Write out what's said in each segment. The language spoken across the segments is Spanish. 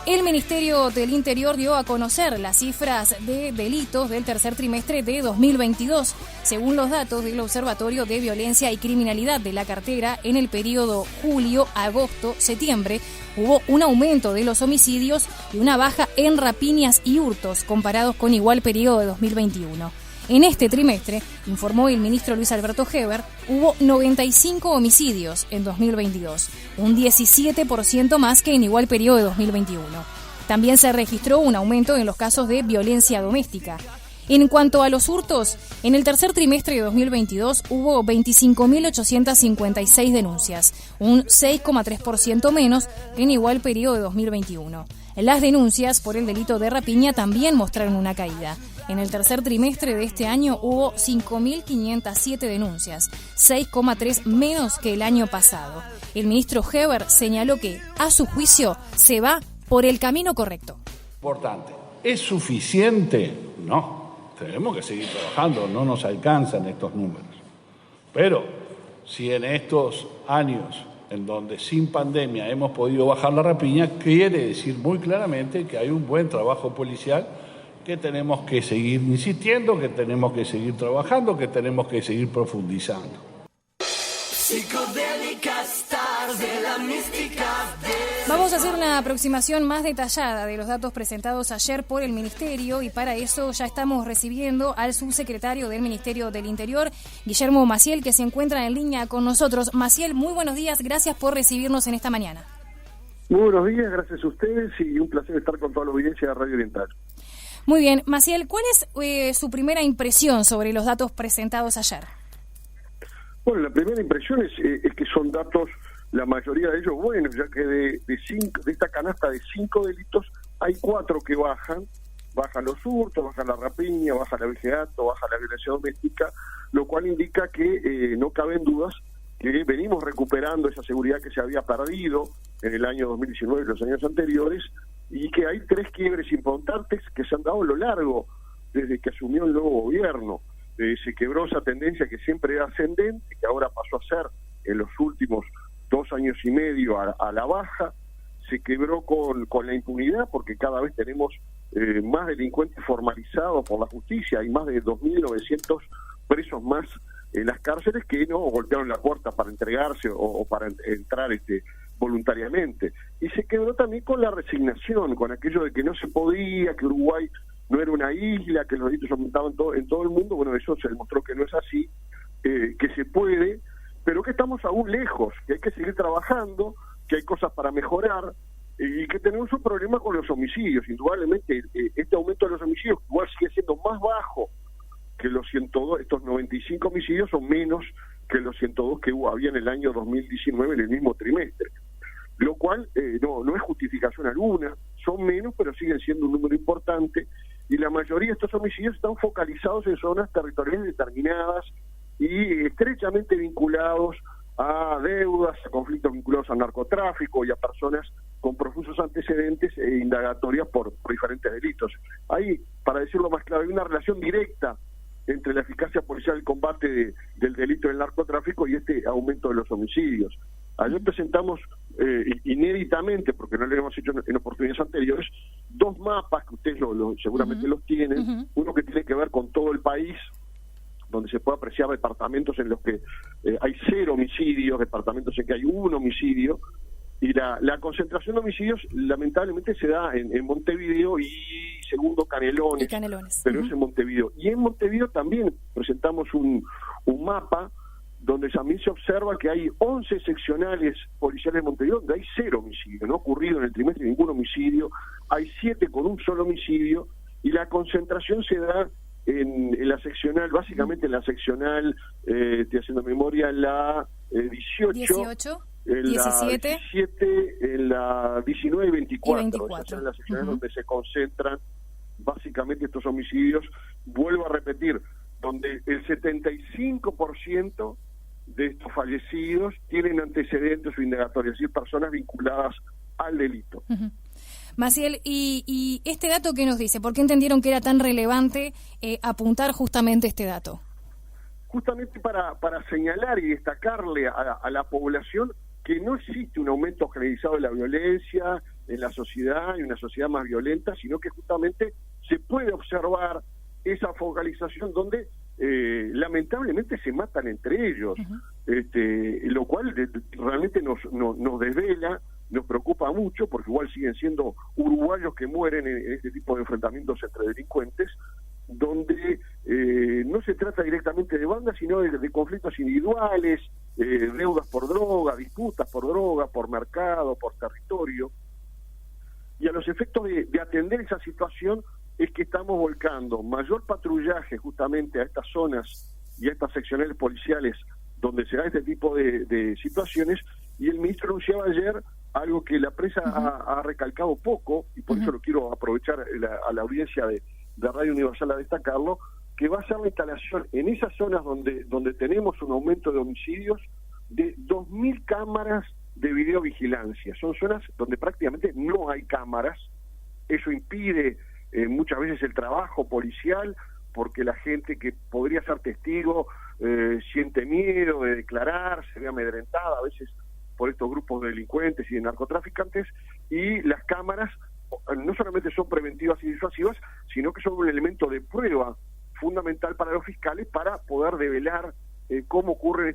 El Ministerio del Interior dio a conocer las cifras de delitos del tercer trimestre de 2022. Según los datos del Observatorio de Violencia y Criminalidad de la cartera, en el periodo julio, agosto, septiembre, hubo un aumento de los homicidios y una baja en rapiñas y hurtos comparados con igual periodo de 2021. En este trimestre, informó el ministro Luis Alberto Heber, hubo 95 homicidios en 2022, un 17% más que en igual periodo de 2021. También se registró un aumento en los casos de violencia doméstica. En cuanto a los hurtos, en el tercer trimestre de 2022 hubo 25.856 denuncias, un 6,3% menos que en igual periodo de 2021. Las denuncias por el delito de rapiña también mostraron una caída. En el tercer trimestre de este año hubo 5.507 denuncias, 6,3 menos que el año pasado. El ministro Heber señaló que, a su juicio, se va por el camino correcto. Importante. ¿Es suficiente? No. Tenemos que seguir trabajando, no nos alcanzan estos números. Pero si en estos años en donde sin pandemia hemos podido bajar la rapiña, quiere decir muy claramente que hay un buen trabajo policial, que tenemos que seguir insistiendo, que tenemos que seguir trabajando, que tenemos que seguir profundizando. Vamos a hacer una aproximación más detallada de los datos presentados ayer por el Ministerio y para eso ya estamos recibiendo al subsecretario del Ministerio del Interior, Guillermo Maciel, que se encuentra en línea con nosotros. Maciel, muy buenos días, gracias por recibirnos en esta mañana. Muy buenos días, gracias a ustedes y un placer estar con toda la audiencia de Radio Oriental. Muy bien, Maciel, ¿cuál es su primera impresión sobre los datos presentados ayer? Bueno, la primera impresión es que son datos, la mayoría de ellos buenos, ya que de esta canasta de 5 delitos hay 4 que bajan los hurtos, baja la rapiña, baja la vigilancia, baja la violencia doméstica, lo cual indica que no caben dudas que venimos recuperando esa seguridad que se había perdido en el año 2019 y los años anteriores, y que hay 3 quiebres importantes que se han dado a lo largo desde que asumió el nuevo gobierno. Se quebró esa tendencia que siempre era ascendente, que ahora pasó a ser en los últimos 2 años y medio a la baja. Se quebró con la impunidad, porque cada vez tenemos más delincuentes formalizados por la justicia. Hay más de 2.900 presos más en las cárceles que no golpearon la puerta para entregarse o para entrar voluntariamente. Y se quebró también con la resignación, con aquello de que no se podía, que Uruguay no era una isla, que los delitos aumentaban en todo el mundo. Bueno, eso se demostró que no es así, que se puede, pero que estamos aún lejos, que hay que seguir trabajando, que hay cosas para mejorar, y que tenemos un problema con los homicidios. Indudablemente, este aumento de los homicidios igual sigue siendo más bajo que los 102, estos 95 homicidios son menos que los 102 que había en el año 2019 en el mismo trimestre. Lo cual no es justificación alguna, son menos, pero siguen siendo un número importante, y la mayoría de estos homicidios están focalizados en zonas territoriales determinadas y estrechamente vinculados a deudas, a conflictos vinculados al narcotráfico y a personas con profusos antecedentes e indagatorias por diferentes delitos. Hay, para decirlo más claro, hay una relación directa entre la eficacia policial y el combate del delito del narcotráfico y este aumento de los homicidios. Ayer presentamos inéditamente, porque no lo habíamos hecho en oportunidades anteriores, 2 mapas que ustedes seguramente los tienen, uno que tiene que ver con todo el país, donde se puede apreciar departamentos en los que hay 0 homicidios, departamentos en que hay 1 homicidio, y la concentración de homicidios lamentablemente se da en Montevideo y segundo Canelones. Pero es en Montevideo. Y en Montevideo también presentamos un mapa donde también se observa que hay 11 seccionales policiales de Montevideo donde hay 0 homicidios, no ha ocurrido en el trimestre ningún homicidio, hay 7 con un solo homicidio, y la concentración se da en la seccional, básicamente en la seccional, estoy haciendo memoria, la 18, en 17, la 17, en la 19 y 24. Esas son las seccionales donde se concentran básicamente estos homicidios. Vuelvo a repetir, donde el 75% de estos fallecidos tienen antecedentes o indagatorios, es decir, personas vinculadas al delito. Maciel, y este dato, ¿qué nos dice? ¿Por qué entendieron que era tan relevante apuntar justamente este dato? Justamente para señalar y destacarle a la población que no existe un aumento generalizado de la violencia, en la sociedad y una sociedad más violenta, sino que justamente se puede observar esa focalización donde lamentablemente se matan entre ellos, lo cual realmente nos desvela, nos preocupa mucho, porque igual siguen siendo uruguayos que mueren en este tipo de enfrentamientos entre delincuentes, donde no se trata directamente de bandas, sino de conflictos individuales, deudas por droga, disputas por droga, por mercado, por territorio. Y a los efectos de atender esa situación es que estamos volcando mayor patrullaje justamente a estas zonas y a estas seccionales policiales donde se da este tipo de situaciones, y el ministro anunciaba ayer algo que la prensa ha recalcado poco, y por eso lo quiero aprovechar a la audiencia de Radio Universal a destacarlo, que va a ser la instalación en esas zonas donde tenemos un aumento de homicidios de 2.000 cámaras de videovigilancia. Son zonas donde prácticamente no hay cámaras. Eso impide muchas veces el trabajo policial, porque la gente que podría ser testigo siente miedo de declarar, se ve amedrentada a veces por estos grupos de delincuentes y de narcotraficantes, y las cámaras no solamente son preventivas y disuasivas, sino que son un elemento de prueba fundamental para los fiscales para poder develar cómo ocurren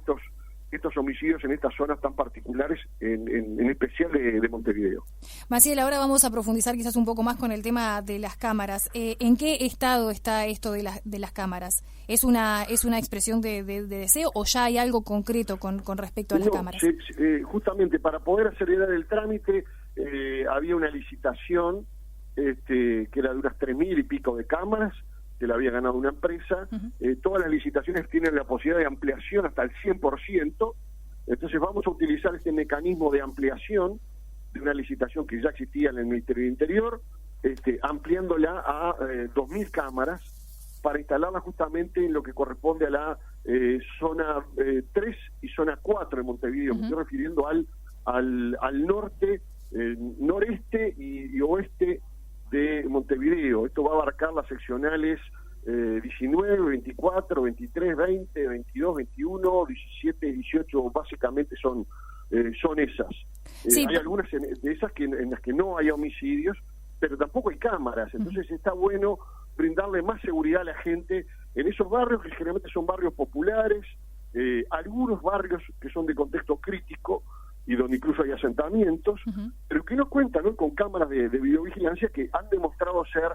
estos homicidios en estas zonas tan particulares, en especial de Montevideo. Maciel, ahora vamos a profundizar quizás un poco más con el tema de las cámaras. ¿En qué estado está esto de las cámaras? ¿Es una expresión de deseo o ya hay algo concreto con respecto a las cámaras? Justamente para poder acelerar el trámite había una licitación que era de unas 3.000 y pico de cámaras, que la había ganado una empresa. Todas las licitaciones tienen la posibilidad de ampliación hasta el 100%, entonces vamos a utilizar este mecanismo de ampliación de una licitación que ya existía en el Ministerio del Interior, ampliándola a 2.000 cámaras para instalarla justamente en lo que corresponde a la zona 3 y zona 4 de Montevideo. Me estoy refiriendo al norte, noreste y oeste de Montevideo. Esto va a abarcar las seccionales 19, 24, 23, 20, 22, 21, 17, 18, básicamente son esas. Sí. Hay algunas de esas en las que no hay homicidios, pero tampoco hay cámaras, entonces está bueno brindarle más seguridad a la gente en esos barrios que generalmente son barrios populares, algunos barrios que son de contexto crítico y donde incluso hay asentamientos, pero que no cuentan, ¿no?, con cámaras de videovigilancia que han demostrado ser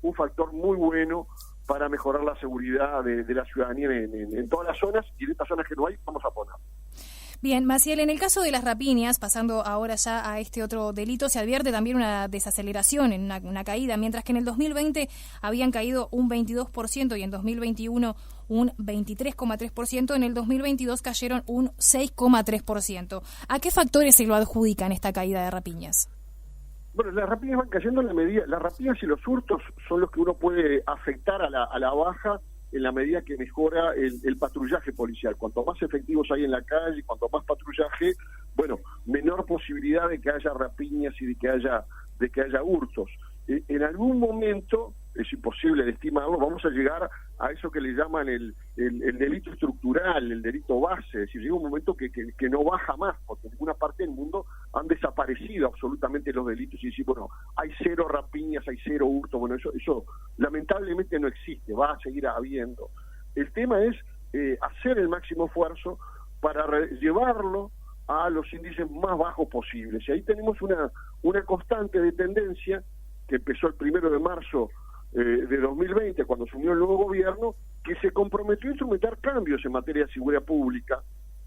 un factor muy bueno para mejorar la seguridad de la ciudadanía en todas las zonas, y en estas zonas que no hay, vamos a poner. Bien, Maciel, en el caso de las rapiñas, pasando ahora ya a este otro delito, se advierte también una desaceleración, en una caída, mientras que en el 2020 habían caído un 22% y en 2021 un 23,3%, en el 2022 cayeron un 6,3%. ¿A qué factores se lo adjudican esta caída de rapiñas? Bueno, las rapiñas van cayendo en la medida, las rapiñas y los hurtos son los que uno puede afectar a la baja en la medida que mejora el patrullaje policial. Cuanto más efectivos hay en la calle, cuanto más patrullaje, bueno, menor posibilidad de que haya rapiñas y de que haya hurtos. En algún momento, es imposible de estimarlo, vamos a llegar a eso que le llaman el delito estructural, el delito base, es decir, llega un momento que no baja más, porque en ninguna parte del mundo han desaparecido absolutamente los delitos, y decir, bueno, hay 0 rapiñas, hay 0 hurtos, bueno, eso lamentablemente no existe, va a seguir habiendo. El tema es hacer el máximo esfuerzo para llevarlo a los índices más bajos posibles, y ahí tenemos una constante de tendencia que empezó el 1 de marzo de 2020, cuando asumió el nuevo gobierno, que se comprometió a instrumentar cambios en materia de seguridad pública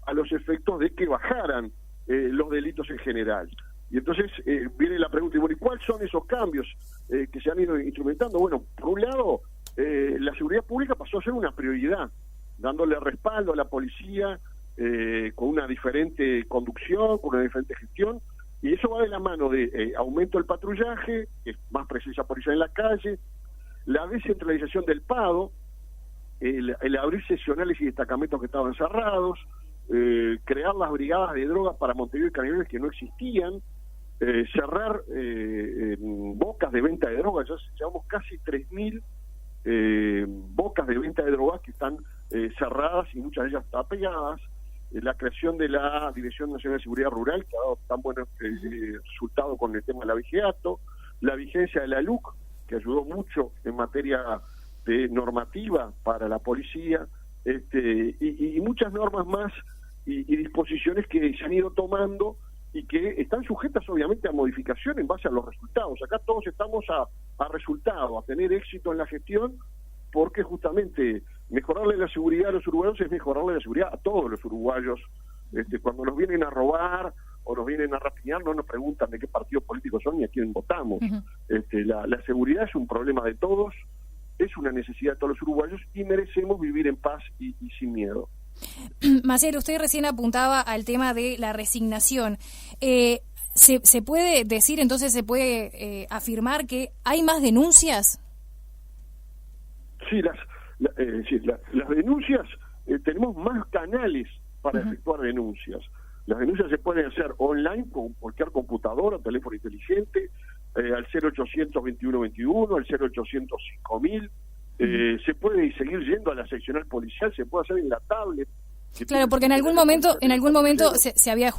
a los efectos de que bajaran los delitos en general. Y entonces viene la pregunta, ¿y cuáles son esos cambios que se han ido instrumentando? Bueno, por un lado, la seguridad pública pasó a ser una prioridad, dándole respaldo a la policía con una diferente conducción, con una diferente gestión, y eso va de la mano de aumento del patrullaje, más presencia policial en la calle, la descentralización del PADO, el abrir seccionales y destacamentos que estaban cerrados, crear las brigadas de drogas para Montevideo y Canelones que no existían, cerrar bocas de venta de drogas. Ya llevamos casi 3.000 bocas de venta de drogas que están cerradas y muchas de ellas tapiadas. la creación de la Dirección Nacional de Seguridad Rural, que ha dado tan buenos resultados con el tema del abigeato, la vigencia de la LUC, que ayudó mucho en materia de normativa para la policía, y muchas normas más y disposiciones que se han ido tomando y que están sujetas obviamente a modificación en base a los resultados. Acá todos estamos a resultados, a tener éxito en la gestión, porque justamente mejorarle la seguridad a los uruguayos es mejorarle la seguridad a todos los uruguayos. Cuando nos vienen a robar o nos vienen a rapiñar, no nos preguntan de qué partido político son ni a quién votamos. La seguridad es un problema de todos, es una necesidad de todos los uruguayos y merecemos vivir en paz y sin miedo. Maciel, usted recién apuntaba al tema de la resignación. ¿Se puede decir, entonces, se puede afirmar que hay más denuncias? Sí, las denuncias, tenemos más canales para efectuar denuncias. Las denuncias se pueden hacer online con cualquier computadora, teléfono inteligente, al 0800 2121, al 0800 5000. Se puede seguir yendo a la seccional policial, se puede hacer en la tablet. Claro, porque en algún momento se había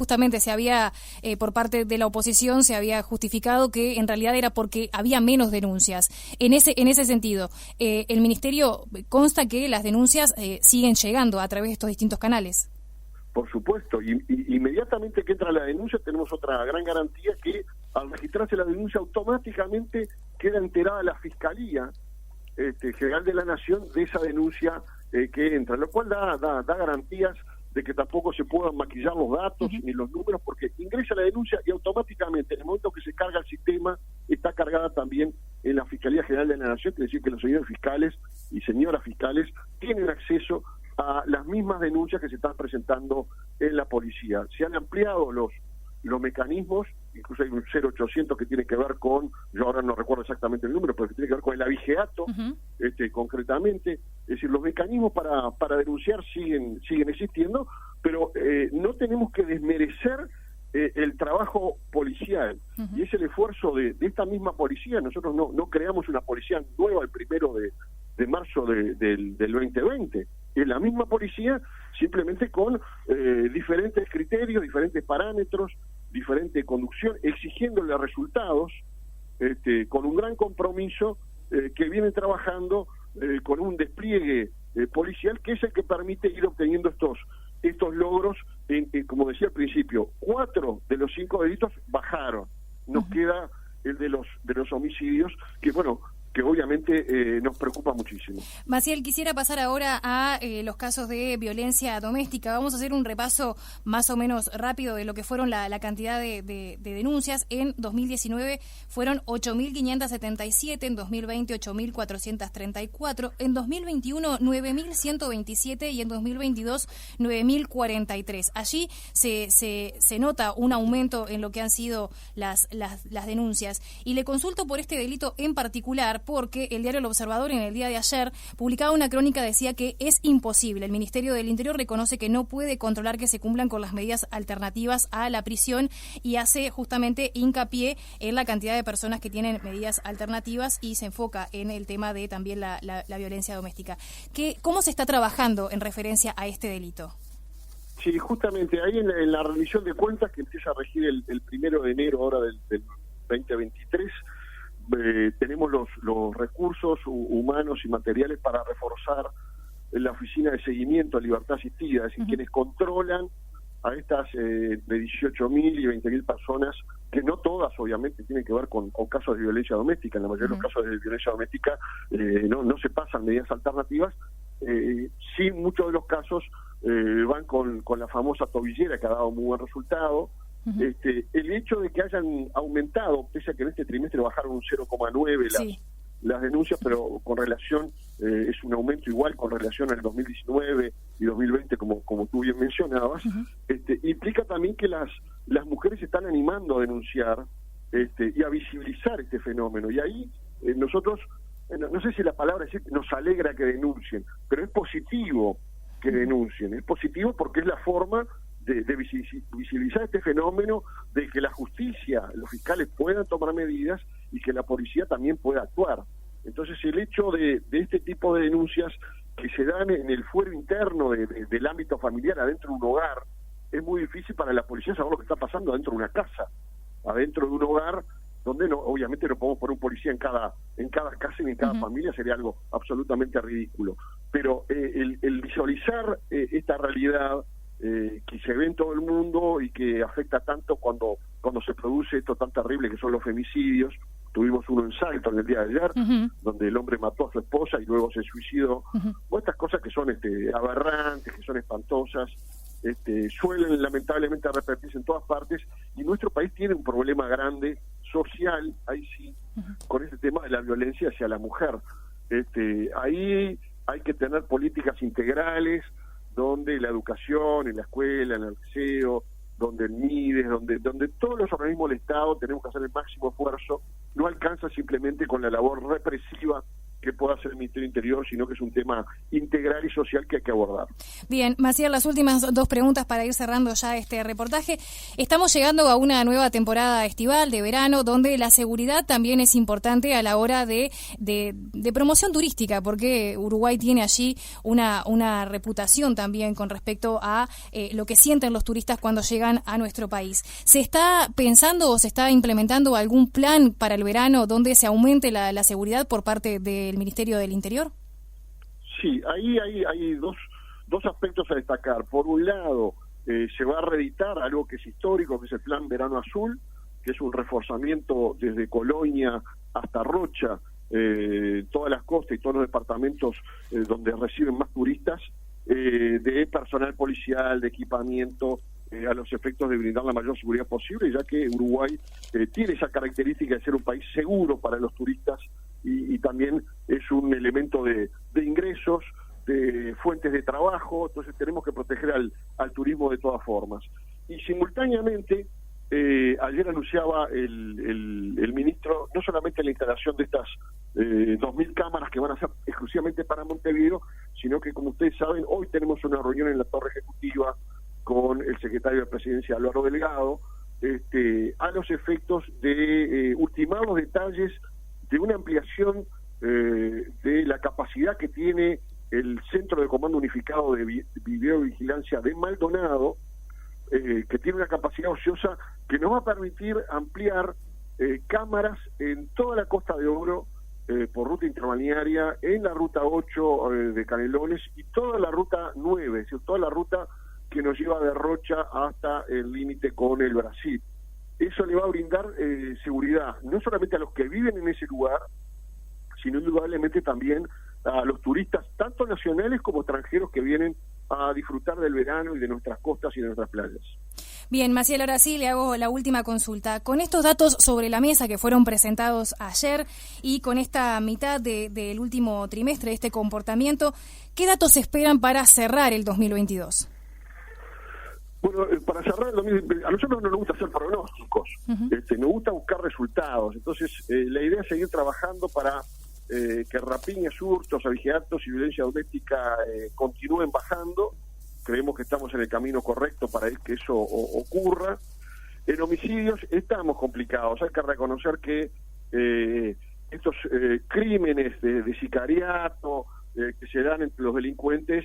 por parte de la oposición se había justificado que en realidad era porque había menos denuncias. En ese sentido, el ministerio consta que las denuncias siguen llegando a través de estos distintos canales. Por supuesto, y inmediatamente que entra la denuncia tenemos otra gran garantía, que al registrarse la denuncia automáticamente queda enterada la Fiscalía General de la Nación de esa denuncia que entra, lo cual da garantías de que tampoco se puedan maquillar los datos ni los números, porque ingresa la denuncia y automáticamente en el momento que se carga el sistema está cargada también en la Fiscalía General de la Nación, quiere decir que los señores fiscales y señoras fiscales tienen acceso a las mismas denuncias que se están presentando en la policía. Se han ampliado los mecanismos, incluso hay un 0800 que tiene que ver con, yo ahora no recuerdo exactamente el número, pero que tiene que ver con el abigeato, concretamente. Es decir, los mecanismos para denunciar siguen existiendo, pero no tenemos que desmerecer el trabajo policial, y es el esfuerzo de esta misma policía. Nosotros no creamos una policía nueva el 1 de marzo del 2020, es la misma policía, simplemente con diferentes criterios, diferentes parámetros, diferente conducción, exigiéndole resultados, con un gran compromiso, que vienen trabajando con un despliegue policial que es el que permite ir obteniendo estos logros. Como decía al principio, 4 de los 5 delitos bajaron. Nos queda el de los homicidios, que obviamente nos preocupa muchísimo. Maciel, quisiera pasar ahora a los casos de violencia doméstica. Vamos a hacer un repaso más o menos rápido de lo que fueron la cantidad de denuncias. En 2019 fueron 8.577, en 2020 8.434, en 2021 9.127 y en 2022 9.043. Allí se nota un aumento en lo que han sido las denuncias. Y le consulto por este delito en particular, porque el diario El Observador en el día de ayer publicaba una crónica, decía que es imposible. El Ministerio del Interior reconoce que no puede controlar que se cumplan con las medidas alternativas a la prisión y hace justamente hincapié en la cantidad de personas que tienen medidas alternativas y se enfoca en el tema de también la violencia doméstica. ¿Cómo se está trabajando en referencia a este delito? Sí, justamente ahí en la rendición de cuentas que empieza a regir el 1 de enero ahora del 2023, tenemos los recursos humanos y materiales para reforzar la oficina de seguimiento a libertad asistida, es decir, quienes controlan a estas de 18.000 y 20.000 personas, que no todas obviamente tienen que ver con casos de violencia doméstica. En la mayoría de los casos de violencia doméstica no se pasan medidas alternativas. Sí, muchos de los casos van con la famosa tobillera, que ha dado muy buen resultado. El hecho de que hayan aumentado, pese a que en este trimestre bajaron un 0,9 las denuncias, pero con relación, es un aumento igual con relación al 2019 y 2020, como tú bien mencionabas, implica también que las mujeres se están animando a denunciar y a visibilizar este fenómeno. Y ahí nosotros, no sé si la palabra es decir, nos alegra que denuncien, pero es positivo que denuncien. Es positivo porque es la forma de visibilizar este fenómeno, de que la justicia, los fiscales puedan tomar medidas y que la policía también pueda actuar. Entonces el hecho de este tipo de denuncias que se dan en el fuero interno del ámbito familiar, adentro de un hogar, es muy difícil para la policía saber lo que está pasando adentro de una casa, adentro de un hogar, donde obviamente no podemos poner un policía en cada casa y en cada familia, sería algo absolutamente ridículo. Pero el visualizar esta realidad que se ve en todo el mundo y que afecta tanto cuando se produce esto tan terrible que son los femicidios. Tuvimos uno en Salto en el día de ayer, donde el hombre mató a su esposa y luego se suicidó. O estas cosas que son aberrantes, que son espantosas, suelen lamentablemente repetirse en todas partes, y nuestro país tiene un problema grande social, ahí sí, con este tema de la violencia hacia la mujer. Ahí hay que tener políticas integrales, donde la educación, en la escuela, en el liceo, donde el MIDES, donde todos los organismos del Estado tenemos que hacer el máximo esfuerzo. No alcanza simplemente con la labor represiva que pueda hacer el Ministerio del Interior, sino que es un tema integral y social que hay que abordar. Bien, Maciel, las últimas dos preguntas para ir cerrando ya este reportaje. Estamos llegando a una nueva temporada estival, de verano, donde la seguridad también es importante a la hora de promoción turística, porque Uruguay tiene allí una reputación también con respecto a lo que sienten los turistas cuando llegan a nuestro país. ¿Se está pensando o se está implementando algún plan para el verano donde se aumente la seguridad por parte del Ministerio del Interior? Sí, ahí hay dos aspectos a destacar. Por un lado, se va a reeditar algo que es histórico, que es el Plan Verano Azul, que es un reforzamiento desde Colonia hasta Rocha, todas las costas y todos los departamentos donde reciben más turistas, de personal policial, de equipamiento, a los efectos de brindar la mayor seguridad posible, ya que Uruguay tiene esa característica de ser un país seguro para los turistas y también es un elemento de ingresos, de fuentes de trabajo. Entonces tenemos que proteger al turismo de todas formas. Y simultáneamente, ayer anunciaba el ministro no solamente la instalación de estas 2.000 cámaras que van a ser exclusivamente para Montevideo, sino que, como ustedes saben, hoy tenemos una reunión en la Torre Ejecutiva con el secretario de Presidencia, Álvaro Delgado, a los efectos de ultimar los detalles de una ampliación de la capacidad que tiene el Centro de Comando Unificado de Videovigilancia de Maldonado, que tiene una capacidad ociosa que nos va a permitir ampliar cámaras en toda la Costa de Oro, por ruta interbalnearia, en la ruta 8 de Canelones y toda la ruta 9, es decir, toda la ruta que nos lleva de Rocha hasta el límite con el Brasil. Eso le va a brindar seguridad, no solamente a los que viven en ese lugar, sino indudablemente también a los turistas, tanto nacionales como extranjeros, que vienen a disfrutar del verano y de nuestras costas y de nuestras playas. Bien, Maciel, ahora sí le hago la última consulta. Con estos datos sobre la mesa que fueron presentados ayer y con esta mitad del último trimestre, este comportamiento, ¿qué datos se esperan para cerrar el 2022? Bueno, para cerrar el 2022, a nosotros no nos gusta hacer pronósticos, nos gusta buscar resultados. Entonces, la idea es seguir trabajando para que rapiñas, hurtos, abigeatos y violencia doméstica continúen bajando. Creemos que estamos en el camino correcto para que eso ocurra. En homicidios estamos complicados. Hay que reconocer que estos crímenes de sicariato que se dan entre los delincuentes,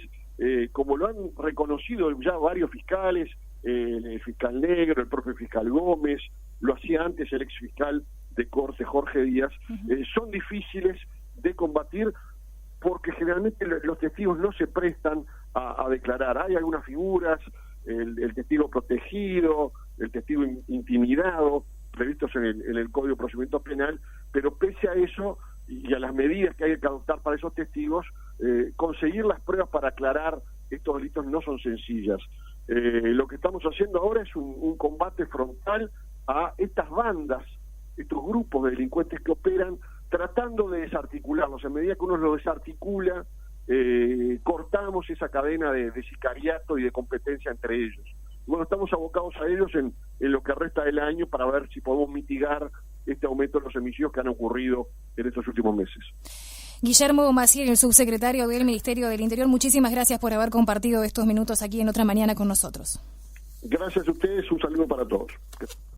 como lo han reconocido ya varios fiscales, el fiscal Negro, el propio fiscal Gómez, lo hacía antes el ex fiscal de Corte, Jorge Díaz, son difíciles de combatir porque generalmente los testigos no se prestan a declarar. Hay algunas figuras, el testigo protegido, el testigo intimidado, previstos en el Código de Procedimiento Penal, pero pese a eso y a las medidas que hay que adoptar para esos testigos, conseguir las pruebas para aclarar estos delitos no son sencillas. Lo que estamos haciendo ahora es un combate frontal a estas bandas, estos grupos de delincuentes que operan, tratando de desarticularlos. En medida que uno los desarticula, cortamos esa cadena de sicariato y de competencia entre ellos. Bueno, estamos abocados a ellos en lo que resta del año para ver si podemos mitigar este aumento de los homicidios que han ocurrido en estos últimos meses. Guillermo Maciel, el subsecretario del Ministerio del Interior, muchísimas gracias por haber compartido estos minutos aquí en Otra Mañana con nosotros. Gracias a ustedes, un saludo para todos.